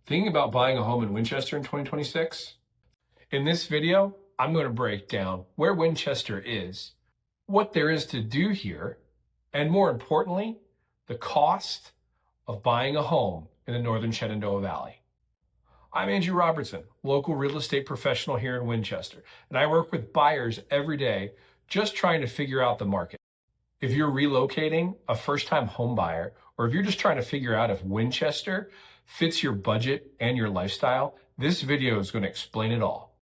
Thinking about buying a home in Winchester in 2026? In this video, I'm going to break down where Winchester is, what there is to do here, and more importantly, the cost of buying a home in the Northern Shenandoah Valley. I'm Andrew Robertson, local real estate professional here in Winchester, and I work with buyers every day just trying to figure out the market. If you're relocating, a first-time home buyer, or if you're just trying to figure out if Winchester fits your budget and your lifestyle, this video is going to explain it all.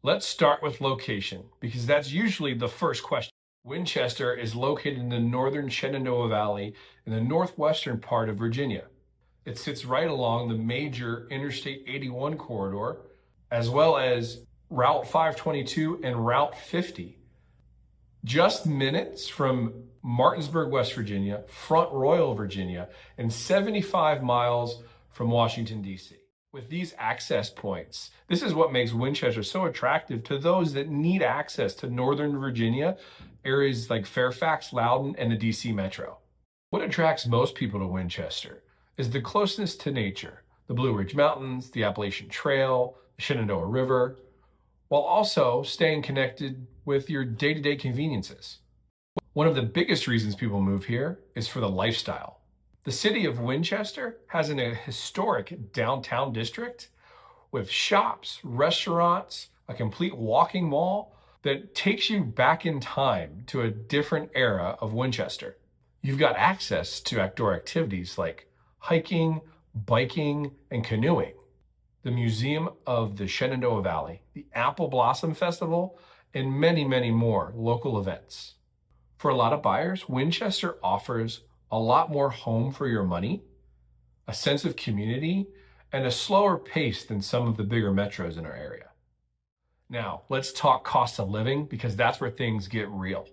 Let's start with location, because that's usually the first question. Winchester is located in the Northern Shenandoah Valley in the northwestern part of Virginia. It sits right along the major Interstate 81 corridor, as well as Route 522 and Route 50. Just minutes from Martinsburg, West Virginia, Front Royal, Virginia, and 75 miles from Washington, D.C. With these access points, this is what makes Winchester so attractive to those that need access to Northern Virginia, areas like Fairfax, Loudoun, and the DC Metro. What attracts most people to Winchester is the closeness to nature, the Blue Ridge Mountains, the Appalachian Trail, the Shenandoah River, while also staying connected with your day-to-day conveniences. One of the biggest reasons people move here is for the lifestyle. The city of Winchester has a historic downtown district with shops, restaurants, a complete walking mall that takes you back in time to a different era of Winchester. You've got access to outdoor activities like hiking, biking, and canoeing, the Museum of the Shenandoah Valley, the Apple Blossom Festival, and many, many more local events. For a lot of buyers, Winchester offers a lot more home for your money, a sense of community, and a slower pace than some of the bigger metros in our area. Now, let's talk cost of living, because that's where things get real.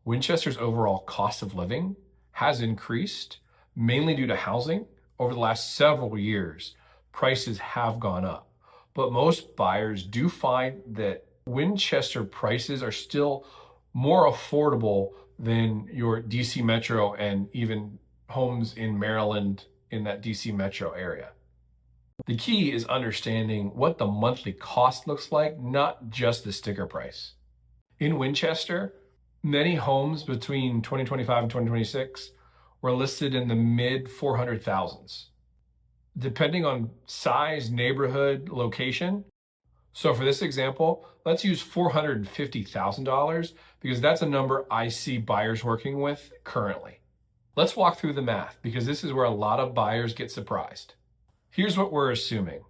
Winchester's overall cost of living has increased, mainly due to housing. Over the last several years, prices have gone up, but most buyers do find that Winchester prices are still more affordable than your DC Metro and even homes in Maryland in that DC Metro area. The key is understanding what the monthly cost looks like, not just the sticker price. In Winchester, many homes between 2025 and 2026 were listed in the mid 400,000s, depending on size, neighborhood, location. So for this example, let's use $450,000 because that's a number I see buyers working with currently. Let's walk through the math, because this is where a lot of buyers get surprised. Here's what we're assuming.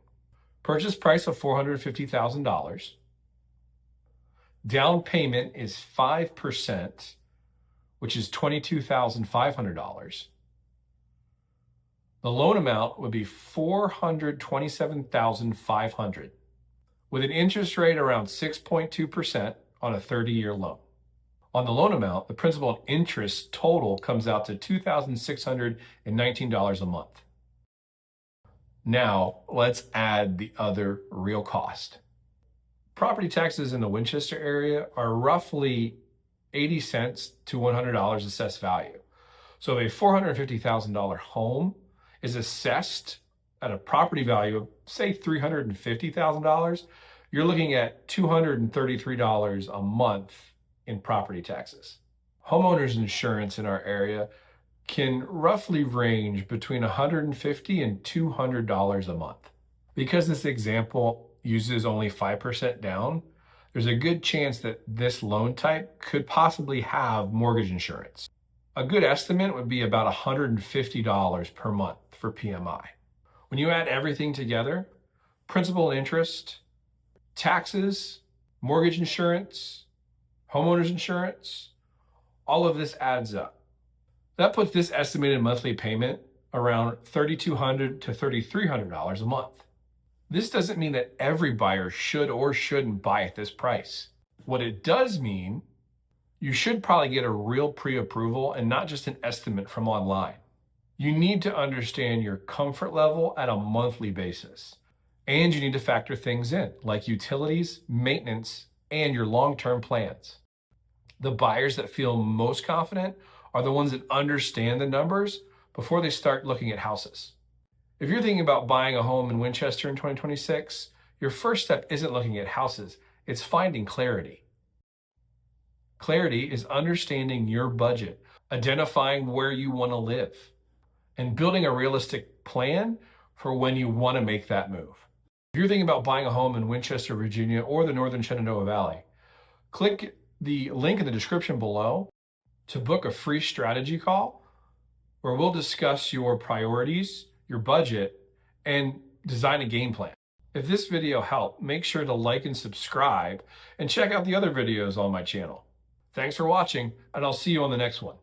Purchase price of $450,000. Down payment is 5%, which is $22,500. The loan amount would be $427,500 with an interest rate around 6.2% on a 30-year loan. On the loan amount, the principal and interest total comes out to $2,619 a month. Now, let's add the other real cost. Property taxes in the Winchester area are roughly 80 cents to $100 assessed value. So if a $450,000 home is assessed at a property value of, say, $350,000, you're looking at $233 a month in property taxes. Homeowners insurance in our area can roughly range between $150 and $200 a month. Because this example uses only 5% down, there's a good chance that this loan type could possibly have mortgage insurance. A good estimate would be about $150 per month for PMI. When you add everything together, principal and interest, taxes, mortgage insurance, homeowners insurance, all of this adds up. That puts this estimated monthly payment around $3,200 to $3,300 a month. This doesn't mean that every buyer should or shouldn't buy at this price. What it does mean, you should probably get a real pre-approval and not just an estimate from online. You need to understand your comfort level at a monthly basis. And you need to factor things in like utilities, maintenance, and your long-term plans. The buyers that feel most confident are the ones that understand the numbers before they start looking at houses. If you're thinking about buying a home in Winchester in 2026, your first step isn't looking at houses, it's finding clarity. Clarity is understanding your budget, identifying where you want to live, and building a realistic plan for when you want to make that move. If you're thinking about buying a home in Winchester, Virginia, or the Northern Shenandoah Valley, click the link in the description below to book a free strategy call where we'll discuss your priorities, your budget, and design a game plan. If this video helped, make sure to like and subscribe and check out the other videos on my channel. Thanks for watching, and I'll see you on the next one.